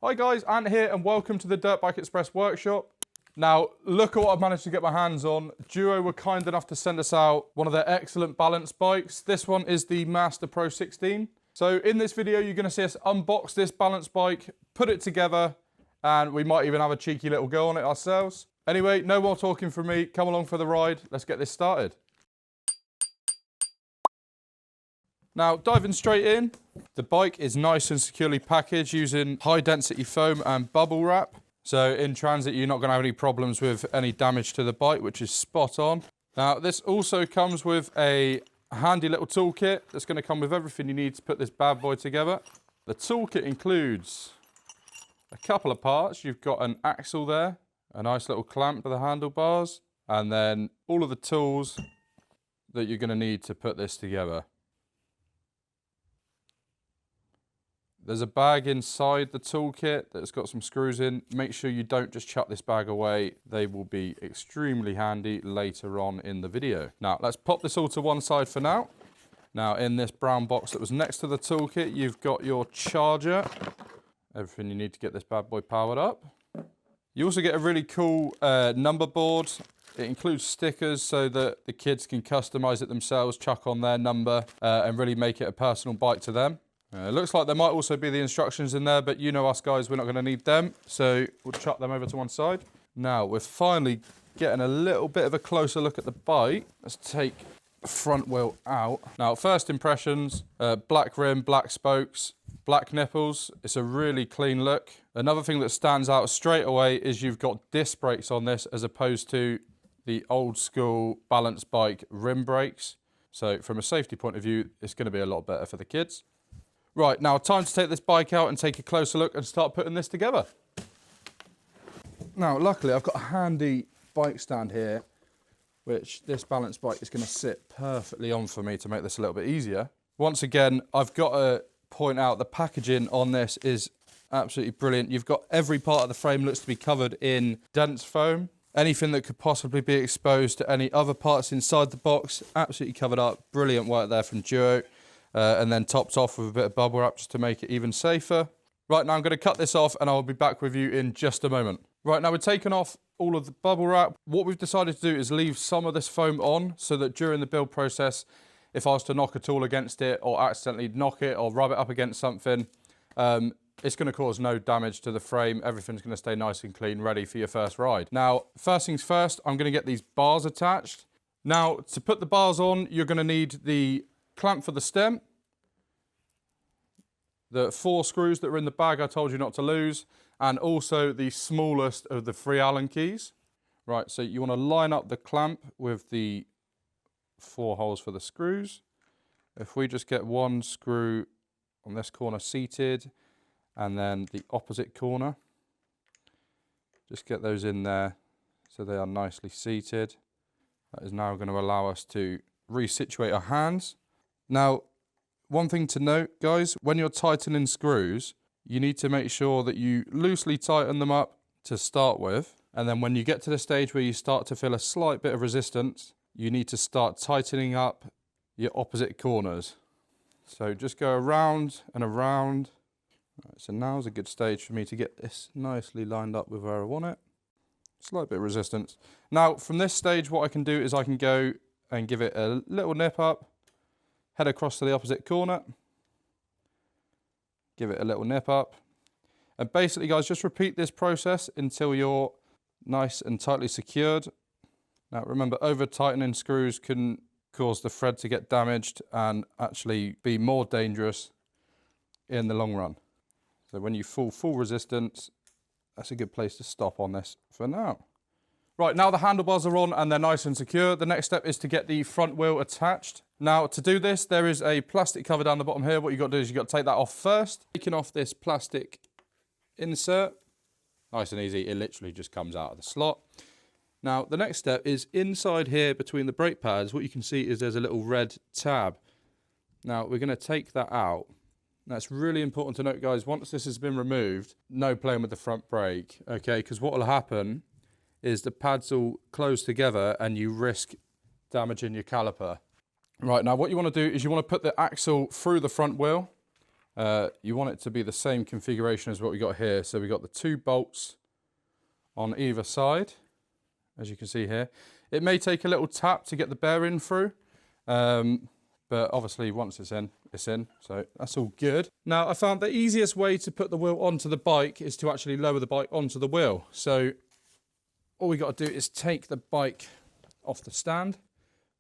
Hi guys, Ant here and welcome to the Dirtbikexpress workshop. Now, look at what I've managed to get my hands on. Duo were kind enough to send us out one of their excellent balance bikes. This one is the Master Pro 16. So in this video, you're gonna see us unbox this balance bike, put it together, and we might even have a cheeky little go on it ourselves. Anyway, no more talking from me. Come along for the ride. Let's get this started. Now, diving straight in, the bike is nice and securely packaged using high density foam and bubble wrap. So in transit, you're not going to have any problems with any damage to the bike, which is spot on. Now, this also comes with a handy little toolkit that's going to come with everything you need to put this bad boy together. The toolkit includes a couple of parts. You've got an axle there, a nice little clamp for the handlebars, and then all of the tools that you're going to need to put this together. There's a bag inside the toolkit that's got some screws in. Make sure you don't just chuck this bag away. They will be extremely handy later on in the video. Now, let's pop this all to one side for now. Now, in this brown box that was next to the toolkit, you've got your charger. Everything you need to get this bad boy powered up. You also get a really cool number board. It includes stickers so that the kids can customize it themselves, chuck on their number, and really make it a personal bike to them. It looks like there might also be the instructions in there, but you know us guys, we're not going to need them. So we'll chuck them over to one side. Now we're finally getting a little bit of a closer look at the bike. Let's take the front wheel out. Now, first impressions, black rim, black spokes, black nipples. It's a really clean look. Another thing that stands out straight away is you've got disc brakes on this as opposed to the old school balance bike rim brakes. So from a safety point of view, it's going to be a lot better for the kids. Right, now time to take this bike out and take a closer look and start putting this together. Now, luckily, I've got a handy bike stand here, which this balance bike is going to sit perfectly on for me to make this a little bit easier. Once again, I've got to point out the packaging on this is absolutely brilliant. You've got every part of the frame looks to be covered in dense foam. Anything that could possibly be exposed to any other parts inside the box, absolutely covered up. Brilliant work there from Duo. And then topped off with a bit of bubble wrap just to make it even safer. Right, now I'm going to cut this off and I'll be back with you in just a moment. Right, now we're taking off all of the bubble wrap. What we've decided to do is leave some of this foam on so that during the build process, if I was to knock a tool against it or accidentally knock it or rub it up against something, it's going to cause no damage to the frame. Everything's going to stay nice and clean, ready for your first ride. Now, first things first, I'm going to get these bars attached. Now, to put the bars on, you're going to need the clamp for the stem, the 4 screws that are in the bag I told you not to lose, and also the smallest of the 3 Allen keys. Right, so you want to line up the clamp with the 4 holes for the screws. If we just get one screw on this corner seated, and then the opposite corner, just get those in there so they are nicely seated. That is now going to allow us to resituate our hands. Now, one thing to note, guys, when you're tightening screws, you need to make sure that you loosely tighten them up to start with. And then when you get to the stage where you start to feel a slight bit of resistance, you need to start tightening up your opposite corners. So just go around and around. Right, so now's a good stage for me to get this nicely lined up with where I want it. Slight bit of resistance. Now, from this stage, what I can do is I can go and give it a little nip up, head across to the opposite corner, give it a little nip up. And basically, guys, just repeat this process until you're nice and tightly secured. Now, remember, over-tightening screws can cause the thread to get damaged and actually be more dangerous in the long run. So when you full resistance, that's a good place to stop on this for now. Right, now the handlebars are on and they're nice and secure. The next step is to get the front wheel attached. Now, to do this, there is a plastic cover down the bottom here. What you've got to do is you've got to take that off first. Taking off this plastic insert, nice and easy. It literally just comes out of the slot. Now, the next step is inside here between the brake pads. What you can see is there's a little red tab. Now, we're going to take that out. That's really important to note, guys. Once this has been removed, no playing with the front brake, okay? Because what will happen is the pads will close together and you risk damaging your caliper. Right, now what you want to do is you want to put the axle through the front wheel You want it to be the same configuration as what we got here. So we got the 2 bolts on either side, as you can see here. It may take a little tap to get the bearing through, but obviously once it's in, so that's all good. Now I found the easiest way to put the wheel onto the bike is to actually lower the bike onto the wheel. So all we got to do is take the bike off the stand,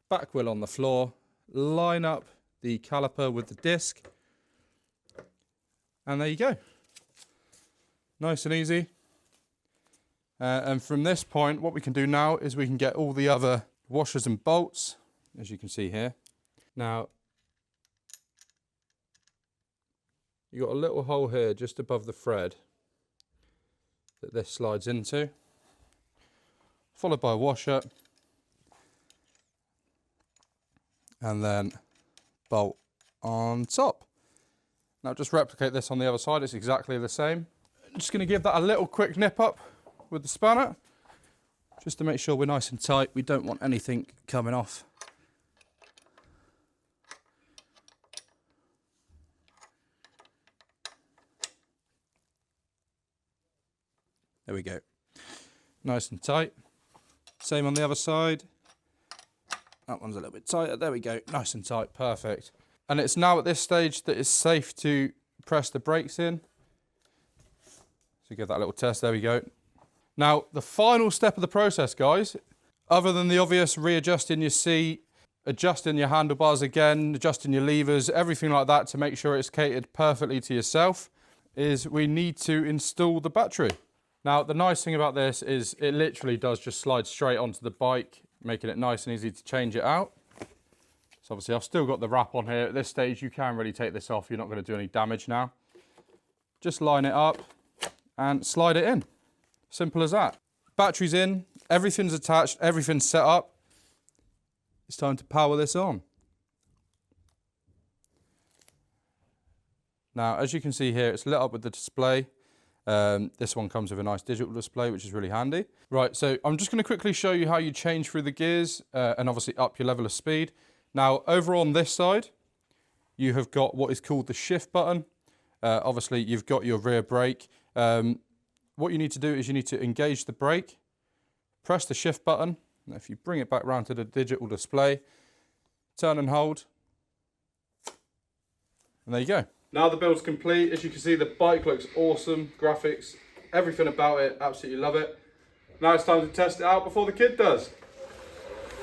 back wheel on the floor, line up the caliper with the disc, and there you go. Nice and easy. And from this point, what we can do now is we can get all the other washers and bolts, as you can see here. Now, you got a little hole here just above the thread that this slides into, followed by a washer, and then bolt on top. Now just replicate this on the other side, it's exactly the same. Just going to give that a little quick nip up with the spanner, just to make sure we're nice and tight. We don't want anything coming off. There we go. Nice and tight. Same on the other side. That one's a little bit tighter. There we go. Nice and tight. Perfect. And it's now at this stage that it's safe to press the brakes in. So give that a little test. There we go. Now, the final step of the process, guys, other than the obvious readjusting your seat, adjusting your handlebars again, adjusting your levers, everything like that to make sure it's catered perfectly to yourself, is we need to install the battery. Now, the nice thing about this is it literally does just slide straight onto the bike, making it nice and easy to change it out. So obviously I've still got the wrap on here. At this stage, you can really take this off. You're not going to do any damage now. Just line it up and slide it in. Simple as that. Battery's in, everything's attached, everything's set up. It's time to power this on. Now, as you can see here, it's lit up with the display. This one comes with a nice digital display, which is really handy. Right, so I'm just going to quickly show you how you change through the gears and obviously up your level of speed. Now, over on this side, you have got what is called the shift button. Obviously, you've got your rear brake. What you need to do is you need to engage the brake, press the shift button, and if you bring it back round to the digital display, turn and hold, and there you go. Now the build's complete. As you can see, the bike looks awesome, graphics, everything about it, absolutely love it. Now it's time to test it out before the kid does.